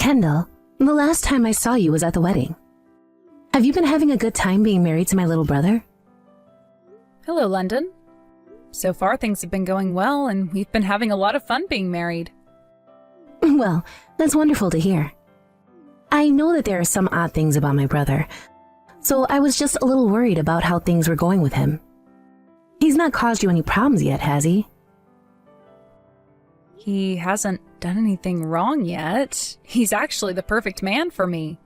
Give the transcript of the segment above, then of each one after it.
Kendall, the last time I saw you was at the wedding. Have you been having a good time being married to my little brother? Hello, London. So far, things have been going well, and we've been having a lot of fun being married. Well, that's wonderful to hear. I know that there are some odd things about my brother, so I was just a little worried about how things were going with him. He's not caused you any problems yet, has he? He hasn't done anything wrong yet. He's actually the perfect man for me.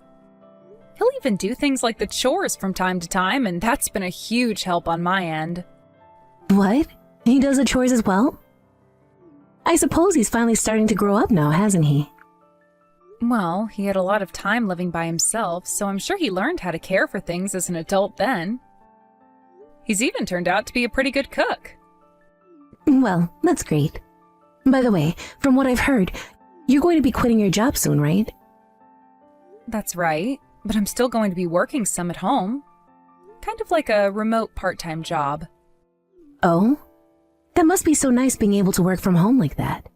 He'll even do things like the chores from time to time, and that's been a huge help on my end. What? He does the chores as well? I suppose he's finally starting to grow up now, hasn't he? Well, he had a lot of time living by himself, so I'm sure he learned how to care for things as an adult then. He's even turned out to be a pretty good cook. Well, that's great. By the way, from what I've heard, you're going to be quitting your job soon, right? That's right, but I'm still going to be working some at home. Kind of like a remote part-time job. Oh? That must be so nice being able to work from home like that.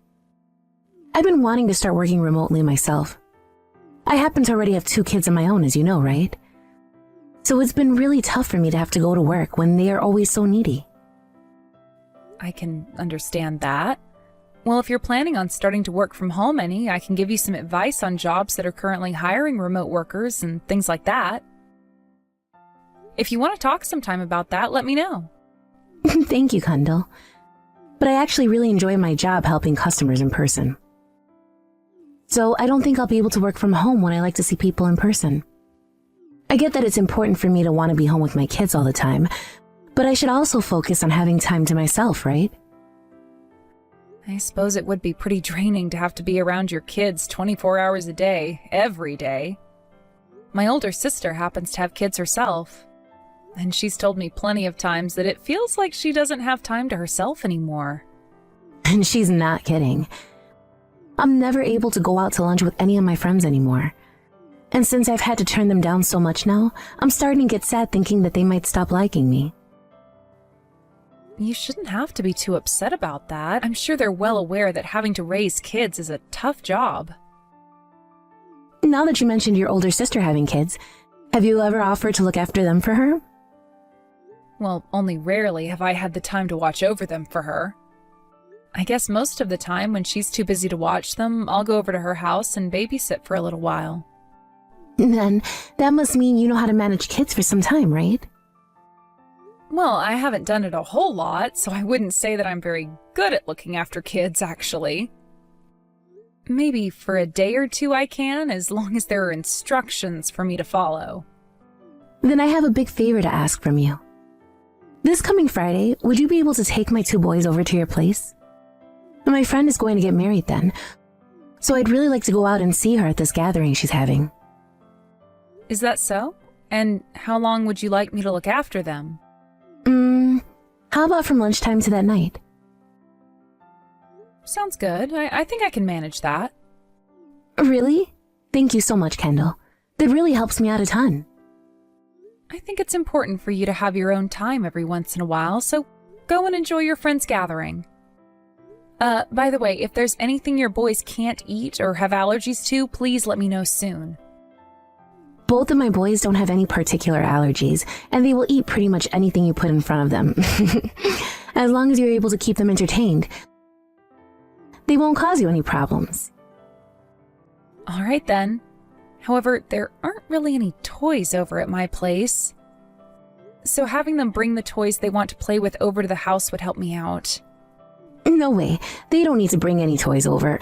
I've been wanting to start working remotely myself. I happen to already have 2 kids of my own, as you know, right? So it's been really tough for me to have to go to work when they are always so needy. I can understand that. Well, if you're planning on starting to work from home any, I can give you some advice on jobs that are currently hiring remote workers and things like that. If you want to talk sometime about that, let me know. Thank you, Kendall. But I actually really enjoy my job helping customers in person. So I don't think I'll be able to work from home when I like to see people in person. I get that it's important for me to want to be home with my kids all the time, but I should also focus on having time to myself, right? I suppose it would be pretty draining to have to be around your kids 24 hours a day, every day. My older sister happens to have kids herself, and she's told me plenty of times that it feels like she doesn't have time to herself anymore. And she's not kidding. I'm never able to go out to lunch with any of my friends anymore. And since I've had to turn them down so much now, I'm starting to get sad thinking that they might stop liking me. You shouldn't have to be too upset about that. I'm sure they're well aware that having to raise kids is a tough job. Now that you mentioned your older sister having kids, have you ever offered to look after them for her? Well, only rarely have I had the time to watch over them for her. I guess most of the time when she's too busy to watch them, I'll go over to her house and babysit for a little while. Then that must mean you know how to manage kids for some time, right? Well, I haven't done it a whole lot, so I wouldn't say that I'm very good at looking after kids, actually. Maybe for a day or two I can, as long as there are instructions for me to follow. Then I have a big favor to ask from you. This coming Friday, would you be able to take my 2 boys over to your place? My friend is going to get married then, so I'd really like to go out and see her at this gathering she's having. Is that so? And how long would you like me to look after them? How about from lunchtime to that night? Sounds good. I think I can manage that. Really? Thank you so much, Kendall. That really helps me out a ton. I think it's important for you to have your own time every once in a while, so go and enjoy your friend's gathering. By the way, if there's anything your boys can't eat or have allergies to, please let me know soon. Both of my boys don't have any particular allergies, and they will eat pretty much anything you put in front of them. As long as you're able to keep them entertained, they won't cause you any problems. All right then. However, there aren't really any toys over at my place. So having them bring the toys they want to play with over to the house would help me out. No way. They don't need to bring any toys over.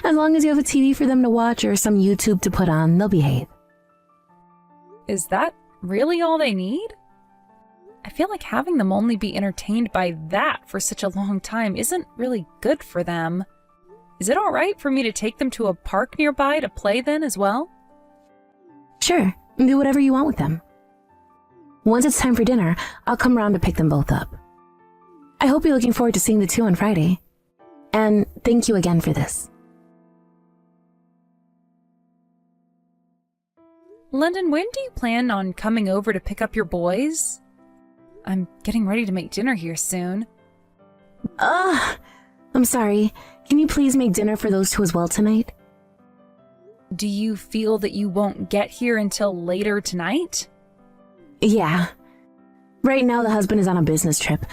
As long as you have a TV for them to watch or some YouTube to put on, they'll behave. Is that really all they need? I feel like having them only be entertained by that for such a long time isn't really good for them. Is it all right for me to take them to a park nearby to play then as well? Sure, do whatever you want with them. Once it's time for dinner, I'll come around to pick them both up. I hope you're looking forward to seeing the 2 on Friday. And thank you again for this. London, when do you plan on coming over to pick up your boys? I'm getting ready to make dinner here soon. I'm sorry. Can you please make dinner for those 2 as well tonight? Do you feel that you won't get here until later tonight? Yeah. Right now, the husband is on a business trip,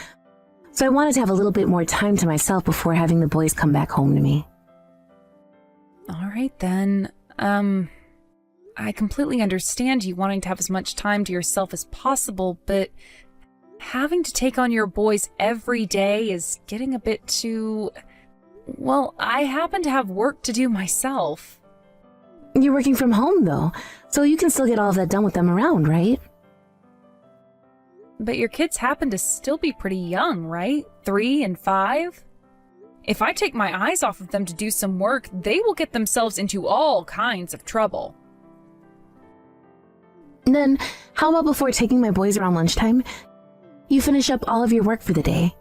so I wanted to have a little bit more time to myself before having the boys come back home to me. All right, then. I completely understand you wanting to have as much time to yourself as possible, but having to take on your boys every day is getting a bit too... Well, I happen to have work to do myself. You're working from home, though, so you can still get all of that done with them around, right? But your kids happen to still be pretty young, right? 3 and 5? If I take my eyes off of them to do some work, they will get themselves into all kinds of trouble. Then, how about before taking my boys around lunchtime, you finish up all of your work for the day?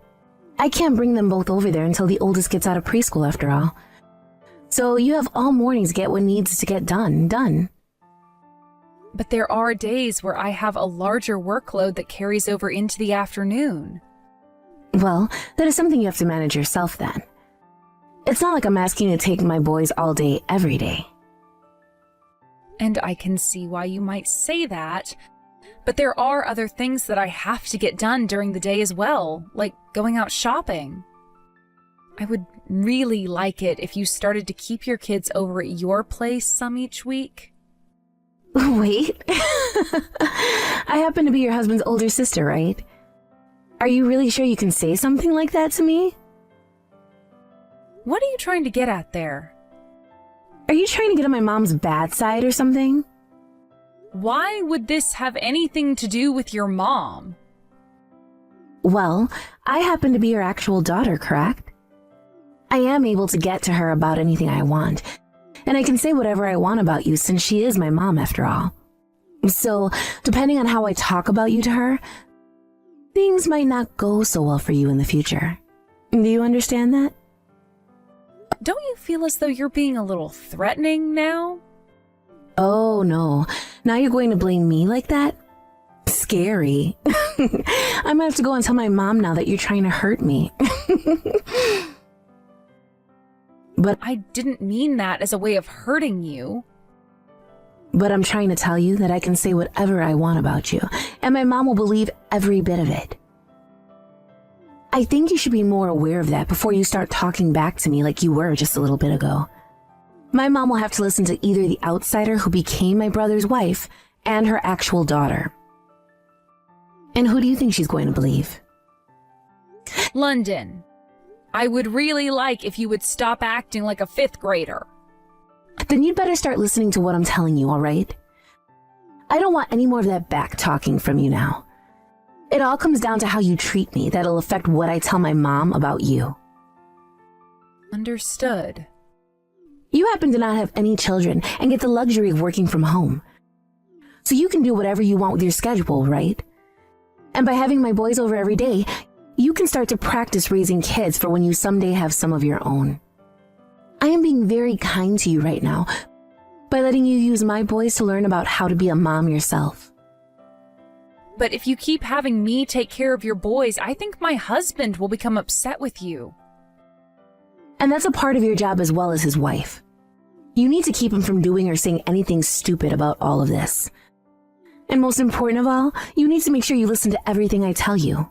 I can't bring them both over there until the oldest gets out of preschool, after all. So you have all morning to get what needs to get done. But there are days where I have a larger workload that carries over into the afternoon. Well, that is something you have to manage yourself then. It's not like I'm asking you to take my boys all day, every day. And I can see why you might say that, but there are other things that I have to get done during the day as well, like going out shopping. I would really like it if you started to keep your kids over at your place some each week. Wait, I happen to be your husband's older sister, right? Are you really sure you can say something like that to me? What are you trying to get at there? Are you trying to get on my mom's bad side or something? Why would this have anything to do with your mom? Well, I happen to be your actual daughter, correct? I am able to get to her about anything I want, and I can say whatever I want about you since she is my mom after all. So, depending on how I talk about you to her, things might not go so well for you in the future. Do you understand that? Don't you feel as though you're being a little threatening now? Oh no, now you're going to blame me like that? Scary. I might have to go and tell my mom now that you're trying to hurt me. But I didn't mean that as a way of hurting you. But I'm trying to tell you that I can say whatever I want about you, and my mom will believe every bit of it. I think you should be more aware of that before you start talking back to me like you were just a little bit ago. My mom will have to listen to either the outsider who became my brother's wife and her actual daughter. And who do you think she's going to believe? London, I would really like if you would stop acting like a 5th grader. Then you'd better start listening to what I'm telling you, all right? I don't want any more of that back talking from you now. It all comes down to how you treat me that'll affect what I tell my mom about you. Understood. You happen to not have any children and get the luxury of working from home. So you can do whatever you want with your schedule, right? And by having my boys over every day, you can start to practice raising kids for when you someday have some of your own. I am being very kind to you right now by letting you use my boys to learn about how to be a mom yourself. But if you keep having me take care of your boys, I think my husband will become upset with you. And that's a part of your job as well as his wife. You need to keep him from doing or saying anything stupid about all of this. And most important of all, you need to make sure you listen to everything I tell you.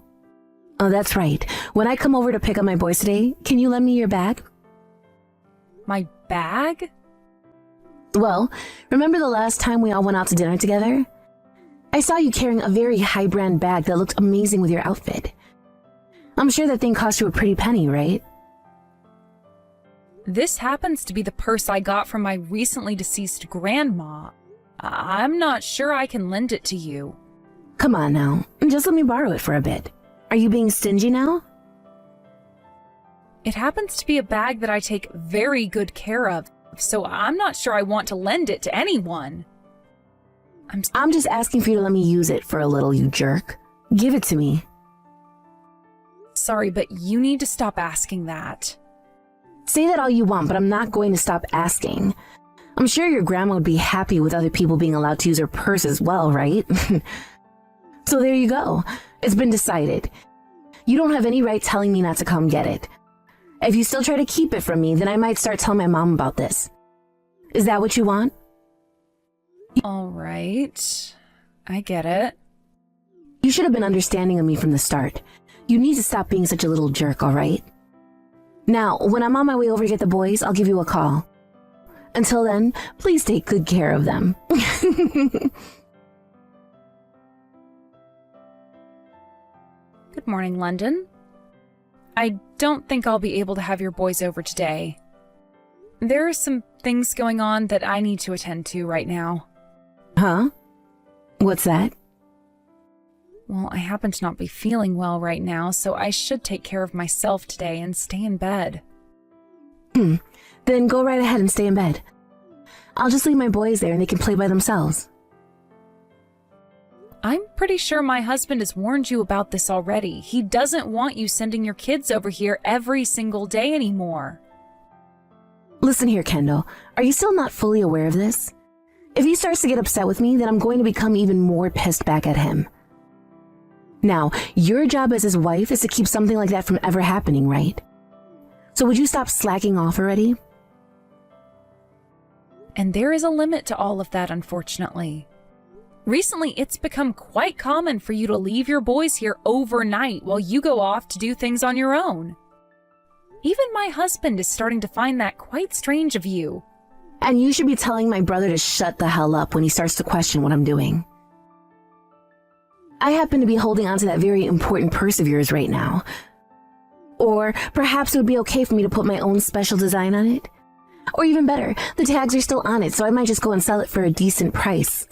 Oh, that's right. When I come over to pick up my boys today, can you lend me your bag? My bag? Well, remember the last time we all went out to dinner together? I saw you carrying a very high-brand bag that looked amazing with your outfit. I'm sure that thing cost you a pretty penny, right? This happens to be the purse I got from my recently deceased grandma. I'm not sure I can lend it to you. Come on now, just let me borrow it for a bit. Are you being stingy now? It happens to be a bag that I take very good care of, so I'm not sure I want to lend it to anyone. I'm just asking for you to let me use it for a little, you jerk. Give it to me. Sorry, but you need to stop asking that. Say that all you want, but I'm not going to stop asking. I'm sure your grandma would be happy with other people being allowed to use her purse as well, right? So there you go. It's been decided. You don't have any right telling me not to come get it. If you still try to keep it from me, then I might start telling my mom about this. Is that what you want? All right. I get it. You should have been understanding of me from the start. You need to stop being such a little jerk, all right? Now, when I'm on my way over to get the boys, I'll give you a call. Until then, please take good care of them. Good morning, London. I don't think I'll be able to have your boys over today. There are some things going on that I need to attend to right now. Huh? What's that? Well, I happen to not be feeling well right now, so I should take care of myself today and stay in bed. Then go right ahead and stay in bed. I'll just leave my boys there and they can play by themselves. I'm pretty sure my husband has warned you about this already. He doesn't want you sending your kids over here every single day anymore. Listen here, Kendall. Are you still not fully aware of this? If he starts to get upset with me, then I'm going to become even more pissed back at him. Now, your job as his wife is to keep something like that from ever happening, right? So would you stop slacking off already? And there is a limit to all of that, unfortunately. Recently, it's become quite common for you to leave your boys here overnight while you go off to do things on your own. Even my husband is starting to find that quite strange of you. And you should be telling my brother to shut the hell up when he starts to question what I'm doing. I happen to be holding on to that very important purse of yours right now. Or perhaps it would be okay for me to put my own special design on it. Or even better, the tags are still on it, so I might just go and sell it for a decent price.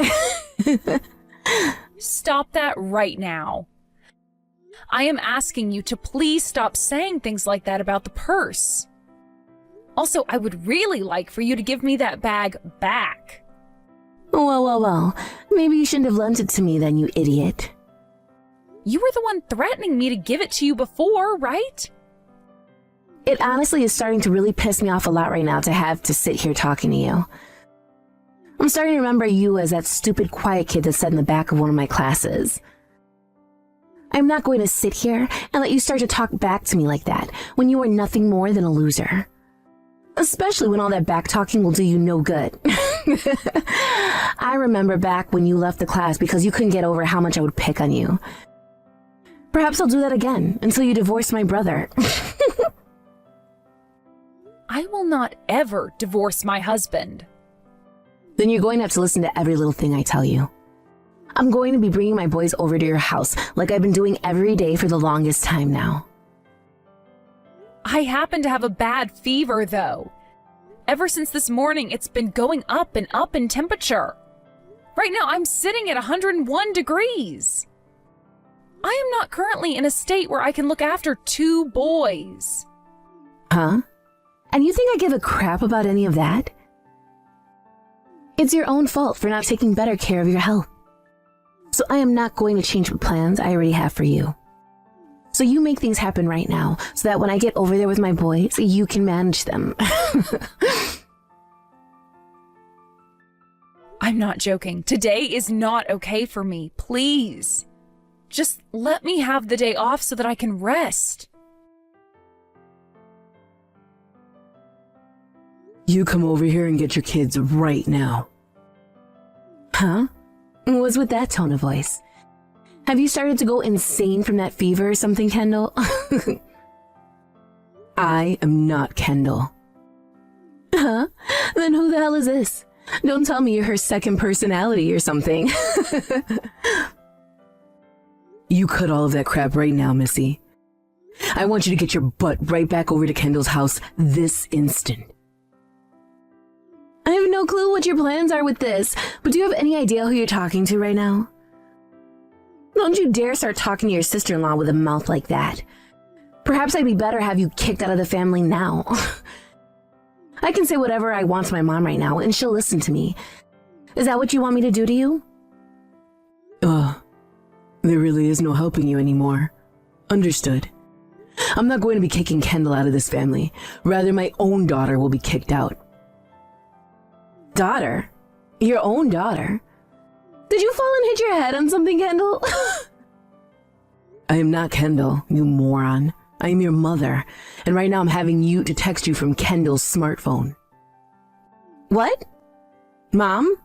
Stop that right now. I am asking you to please stop saying things like that about the purse. Also, I would really like for you to give me that bag back. Well. Maybe you shouldn't have lent it to me then, you idiot. You were the one threatening me to give it to you before, right? It honestly is starting to really piss me off a lot right now to have to sit here talking to you. I'm starting to remember you as that stupid quiet kid that sat in the back of one of my classes. I'm not going to sit here and let you start to talk back to me like that when you are nothing more than a loser. Especially when all that back talking will do you no good. I remember back when you left the class because you couldn't get over how much I would pick on you. Perhaps I'll do that again until you divorce my brother. I will not ever divorce my husband. Then you're going to have to listen to every little thing I tell you. I'm going to be bringing my boys over to your house like I've been doing every day for the longest time now. I happen to have a bad fever, though. Ever since this morning, it's been going up and up in temperature. Right now, I'm sitting at 101 degrees. I am not currently in a state where I can look after 2 boys. Huh? And you think I give a crap about any of that? It's your own fault for not taking better care of your health. So I am not going to change the plans I already have for you. So you make things happen right now, so that when I get over there with my boys, you can manage them. I'm not joking. Today is not okay for me. Please. Just let me have the day off so that I can rest. You come over here and get your kids right now. Huh? What's with that tone of voice? Have you started to go insane from that fever or something, Kendall? I am not Kendall. Huh? Then who the hell is this? Don't tell me you're her second personality or something. You cut all of that crap right now, Missy. I want you to get your butt right back over to Kendall's house this instant. I have no clue what your plans are with this, but do you have any idea who you're talking to right now? Don't you dare start talking to your sister-in-law with a mouth like that. Perhaps I'd be better have you kicked out of the family now. I can say whatever I want to my mom right now, and she'll listen to me. Is that what you want me to do to you? There really is no helping you anymore. Understood. I'm not going to be kicking Kendall out of this family. Rather, my own daughter will be kicked out. Daughter? Your own daughter? Did you fall and hit your head on something, Kendall? I am not Kendall, you moron. I am your mother, and right now I'm having you to text you from Kendall's smartphone. What? Mom?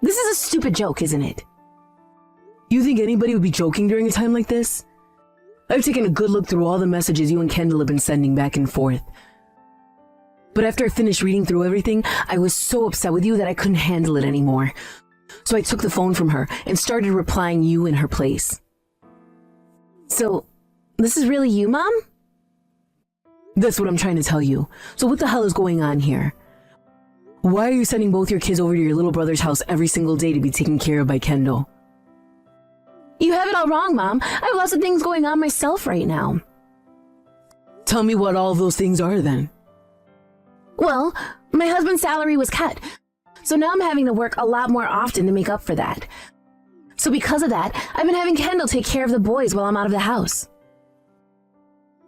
This is a stupid joke, isn't it? You think anybody would be joking during a time like this? I've taken a good look through all the messages you and Kendall have been sending back and forth. But after I finished reading through everything, I was so upset with you that I couldn't handle it anymore. So I took the phone from her and started replying you in her place. So, this is really you, Mom? That's what I'm trying to tell you. So what the hell is going on here? Why are you sending both your kids over to your little brother's house every single day to be taken care of by Kendall? You have it all wrong, Mom. I have lots of things going on myself right now. Tell me what all of those things are then. Well, my husband's salary was cut, so now I'm having to work a lot more often to make up for that. So because of that, I've been having Kendall take care of the boys while I'm out of the house.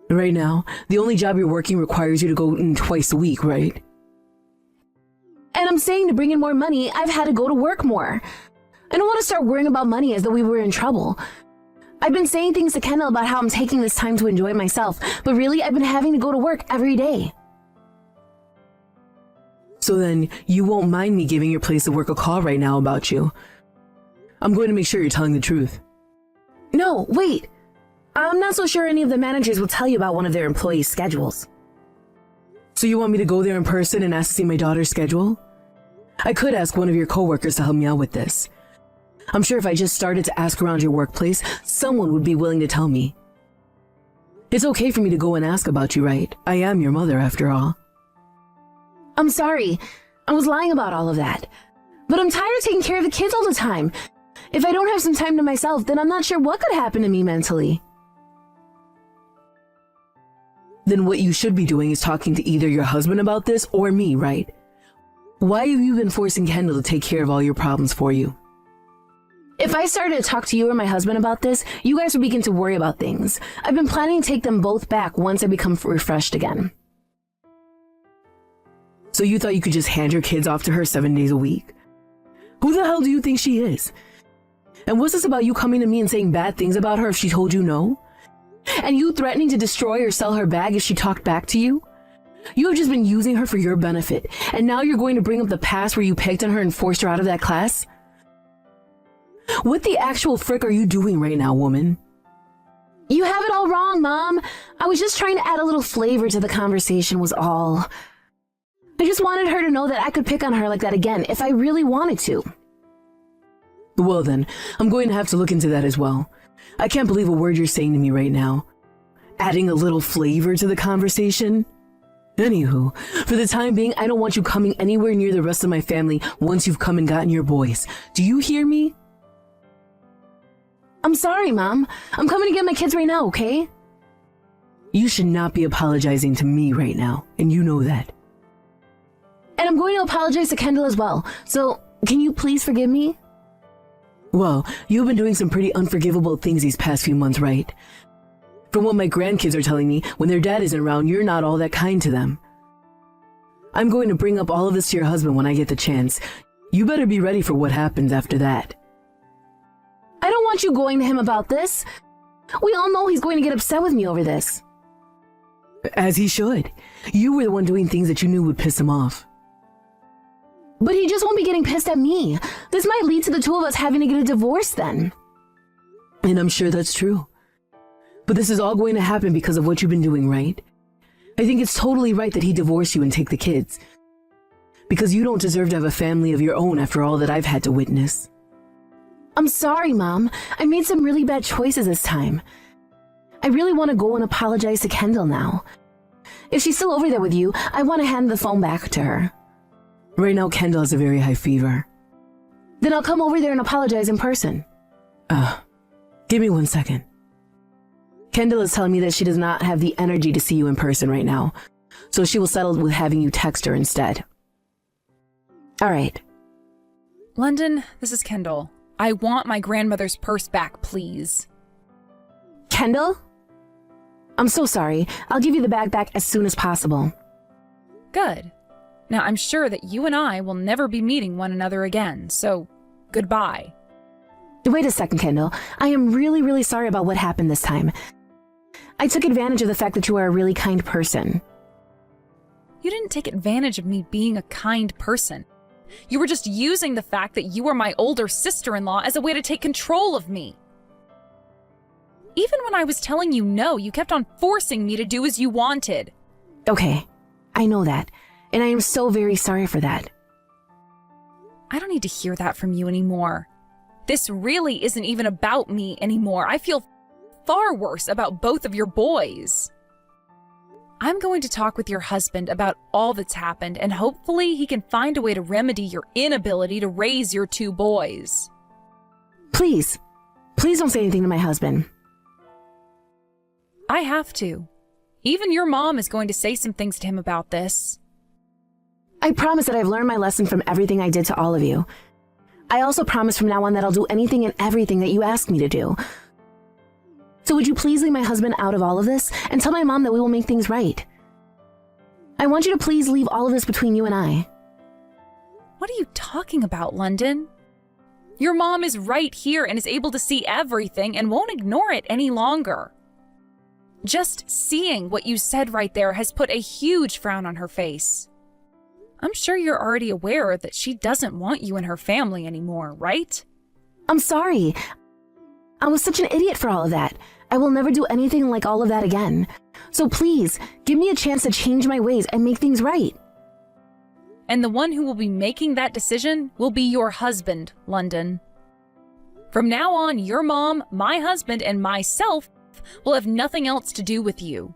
Right now, the only job you're working requires you to go in twice a week, right? And I'm saying to bring in more money, I've had to go to work more. I don't want to start worrying about money as though we were in trouble. I've been saying things to Kendall about how I'm taking this time to enjoy myself, but really I've been having to go to work every day. So then, you won't mind me giving your place of work a call right now about you. I'm going to make sure you're telling the truth. No, wait. I'm not so sure any of the managers will tell you about one of their employees' schedules. So you want me to go there in person and ask to see my daughter's schedule? I could ask one of your coworkers to help me out with this. I'm sure if I just started to ask around your workplace, someone would be willing to tell me. It's okay for me to go and ask about you, right? I am your mother, after all. I'm sorry. I was lying about all of that. But I'm tired of taking care of the kids all the time. If I don't have some time to myself, then I'm not sure what could happen to me mentally. Then what you should be doing is talking to either your husband about this or me, right? Why have you been forcing Kendall to take care of all your problems for you? If I started to talk to you or my husband about this, you guys would begin to worry about things. I've been planning to take them both back once I become refreshed again. So you thought you could just hand your kids off to her 7 days a week? Who the hell do you think she is? And what's this about you coming to me and saying bad things about her if she told you no? And you threatening to destroy or sell her bag if she talked back to you? You have just been using her for your benefit, and now you're going to bring up the past where you picked on her and forced her out of that class? What the actual frick are you doing right now, woman? You have it all wrong, Mom. I was just trying to add a little flavor to the conversation was all. I just wanted her to know that I could pick on her like that again if I really wanted to. Well then, I'm going to have to look into that as well. I can't believe a word you're saying to me right now. Adding a little flavor to the conversation? Anywho, for the time being, I don't want you coming anywhere near the rest of my family once you've come and gotten your boys. Do you hear me? I'm sorry, Mom. I'm coming to get my kids right now, okay? You should not be apologizing to me right now, and you know that. And I'm going to apologize to Kendall as well, so can you please forgive me? Well, you've been doing some pretty unforgivable things these past few months, right? From what my grandkids are telling me, when their dad isn't around, you're not all that kind to them. I'm going to bring up all of this to your husband when I get the chance. You better be ready for what happens after that. I don't want you going to him about this. We all know he's going to get upset with me over this. As he should. You were the one doing things that you knew would piss him off. But he just won't be getting pissed at me. This might lead to the two of us having to get a divorce then. And I'm sure that's true. But this is all going to happen because of what you've been doing, right? I think it's totally right that he divorce you and take the kids. Because you don't deserve to have a family of your own after all that I've had to witness. I'm sorry, Mom. I made some really bad choices this time. I really want to go and apologize to Kendall now. If she's still over there with you, I want to hand the phone back to her. Right now, Kendall has a very high fever. Then I'll come over there and apologize in person. Give me 1 second. Kendall is telling me that she does not have the energy to see you in person right now, so she will settle with having you text her instead. All right. London, this is Kendall. I want my grandmother's purse back, please. Kendall? I'm so sorry. I'll give you the bag back as soon as possible. Good. Now, I'm sure that you and I will never be meeting one another again, so goodbye. Wait a second, Kendall. I am really, really sorry about what happened this time. I took advantage of the fact that you are a really kind person. You didn't take advantage of me being a kind person. You were just using the fact that you were my older sister-in-law as a way to take control of me. Even when I was telling you no, you kept on forcing me to do as you wanted. Okay, I know that, and I am so very sorry for that. I don't need to hear that from you anymore. This really isn't even about me anymore. I feel far worse about both of your boys. I'm going to talk with your husband about all that's happened, and hopefully he can find a way to remedy your inability to raise your two boys. Please don't say anything to my husband. I have to. Even your mom is going to say some things to him about this. I promise that I've learned my lesson from everything I did to all of you. I also promise from now on that I'll do anything and everything that you ask me to do. So would you please leave my husband out of all of this and tell my mom that we will make things right? I want you to please leave all of this between you and I. What are you talking about, London? Your mom is right here and is able to see everything and won't ignore it any longer. Just seeing what you said right there has put a huge frown on her face. I'm sure you're already aware that she doesn't want you in her family anymore, right? I'm sorry. I was such an idiot for all of that. I will never do anything like all of that again. So please, give me a chance to change my ways and make things right. And the one who will be making that decision will be your husband, London. From now on, your mom, my husband, and myself will have nothing else to do with you.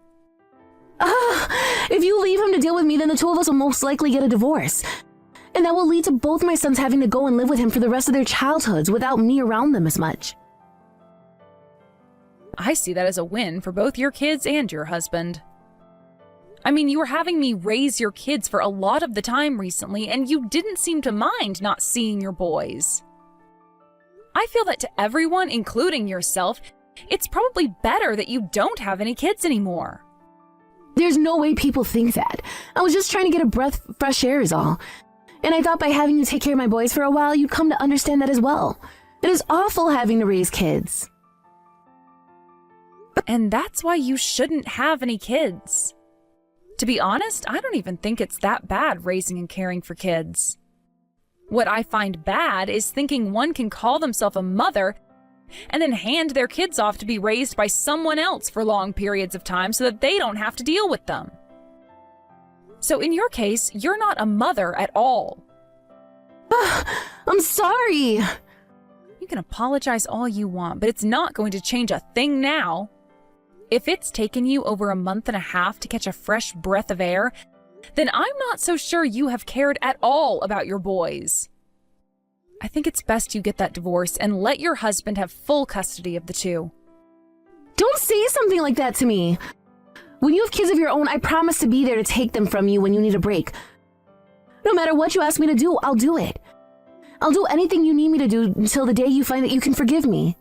If you leave him to deal with me, then the two of us will most likely get a divorce. And that will lead to both my sons having to go and live with him for the rest of their childhoods without me around them as much. I see that as a win for both your kids and your husband. I mean, you were having me raise your kids for a lot of the time recently, and you didn't seem to mind not seeing your boys. I feel that to everyone, including yourself, it's probably better that you don't have any kids anymore. There's no way people think that. I was just trying to get a breath of fresh air is all. And I thought by having you take care of my boys for a while, you'd come to understand that as well. It is awful having to raise kids. And that's why you shouldn't have any kids. To be honest, I don't even think it's that bad raising and caring for kids. What I find bad is thinking one can call themselves a mother and then hand their kids off to be raised by someone else for long periods of time so that they don't have to deal with them. So in your case, you're not a mother at all. I'm sorry. You can apologize all you want, but it's not going to change a thing now. If it's taken you over a month and a half to catch a fresh breath of air, then I'm not so sure you have cared at all about your boys. I think it's best you get that divorce and let your husband have full custody of the two. Don't say something like that to me. When you have kids of your own, I promise to be there to take them from you when you need a break. No matter what you ask me to do, I'll do it. I'll do anything you need me to do until the day you find that you can forgive me.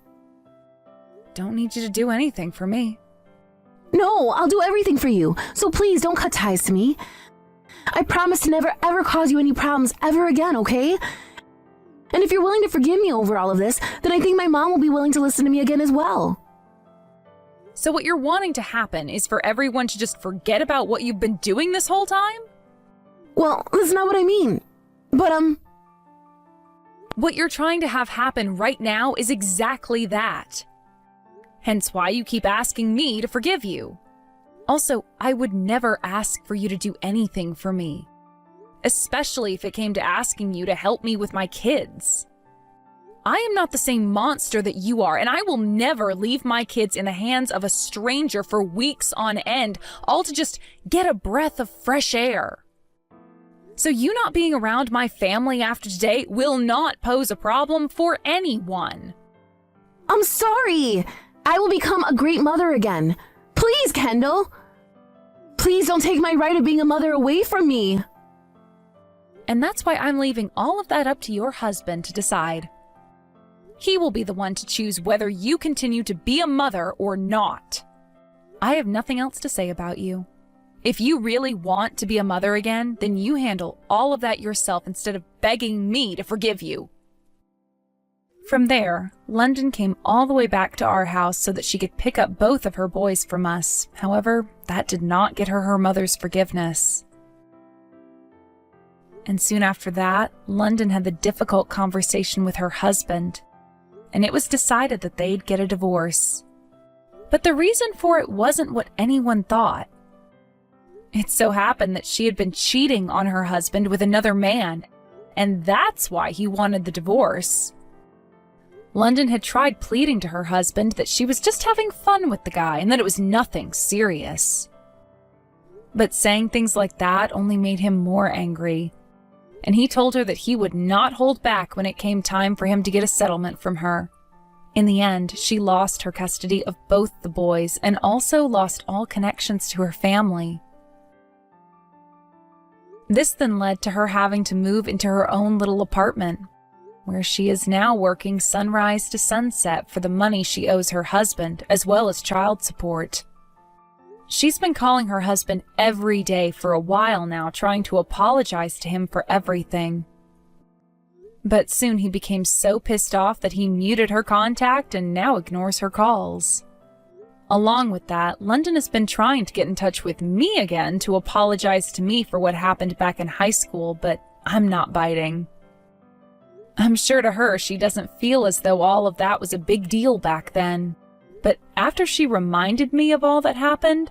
Don't need you to do anything for me. No, I'll do everything for you. So please don't cut ties to me. I promise to never ever cause you any problems ever again, okay? And if you're willing to forgive me over all of this, then I think my mom will be willing to listen to me again as well. So what you're wanting to happen is for everyone to just forget about what you've been doing this whole time? Well, that's not what I mean. But, What you're trying to have happen right now is exactly that. Hence why you keep asking me to forgive you. Also, I would never ask for you to do anything for me. Especially if it came to asking you to help me with my kids. I am not the same monster that you are, and I will never leave my kids in the hands of a stranger for weeks on end, all to just get a breath of fresh air. So you not being around my family after today will not pose a problem for anyone. I'm sorry. I will become a great mother again. Please, Kendall. Please don't take my right of being a mother away from me. And that's why I'm leaving all of that up to your husband to decide. He will be the one to choose whether you continue to be a mother or not. I have nothing else to say about you. If you really want to be a mother again, then you handle all of that yourself instead of begging me to forgive you. From there, London came all the way back to our house so that she could pick up both of her boys from us. However, that did not get her mother's forgiveness. And soon after that, London had the difficult conversation with her husband, and it was decided that they'd get a divorce. But the reason for it wasn't what anyone thought. It so happened that she had been cheating on her husband with another man, and that's why he wanted the divorce. London had tried pleading to her husband that she was just having fun with the guy and that it was nothing serious. But saying things like that only made him more angry, and he told her that he would not hold back when it came time for him to get a settlement from her. In the end, she lost her custody of both the boys and also lost all connections to her family. This then led to her having to move into her own little apartment, where she is now working sunrise to sunset for the money she owes her husband, as well as child support. She's been calling her husband every day for a while now, trying to apologize to him for everything. But soon he became so pissed off that he muted her contact and now ignores her calls. Along with that, London has been trying to get in touch with me again to apologize to me for what happened back in high school, but I'm not biting. I'm sure to her she doesn't feel as though all of that was a big deal back then. But after she reminded me of all that happened,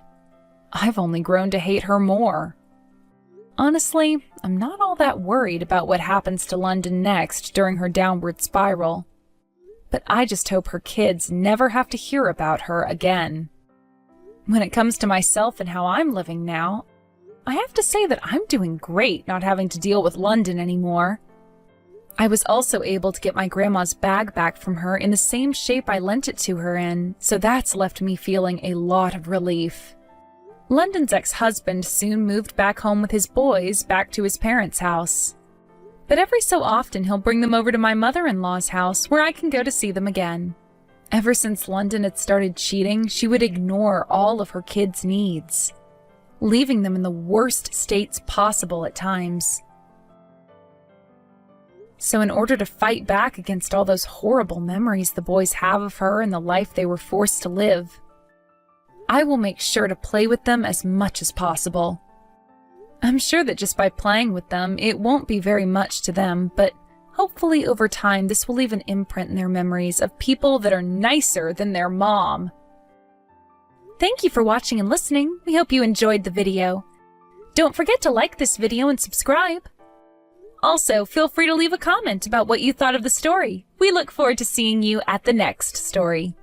I've only grown to hate her more. Honestly, I'm not all that worried about what happens to London next during her downward spiral. But I just hope her kids never have to hear about her again. When it comes to myself and how I'm living now, I have to say that I'm doing great not having to deal with London anymore. I was also able to get my grandma's bag back from her in the same shape I lent it to her in, so that's left me feeling a lot of relief. London's ex-husband soon moved back home with his boys back to his parents' house. But every so often he'll bring them over to my mother-in-law's house where I can go to see them again. Ever since London had started cheating, she would ignore all of her kids' needs, leaving them in the worst states possible at times. So in order to fight back against all those horrible memories the boys have of her and the life they were forced to live, I will make sure to play with them as much as possible. I'm sure that just by playing with them, it won't be very much to them, but hopefully over time this will leave an imprint in their memories of people that are nicer than their mom. Thank you for watching and listening. We hope you enjoyed the video. Don't forget to like this video and subscribe. Also, feel free to leave a comment about what you thought of the story. We look forward to seeing you at the next story.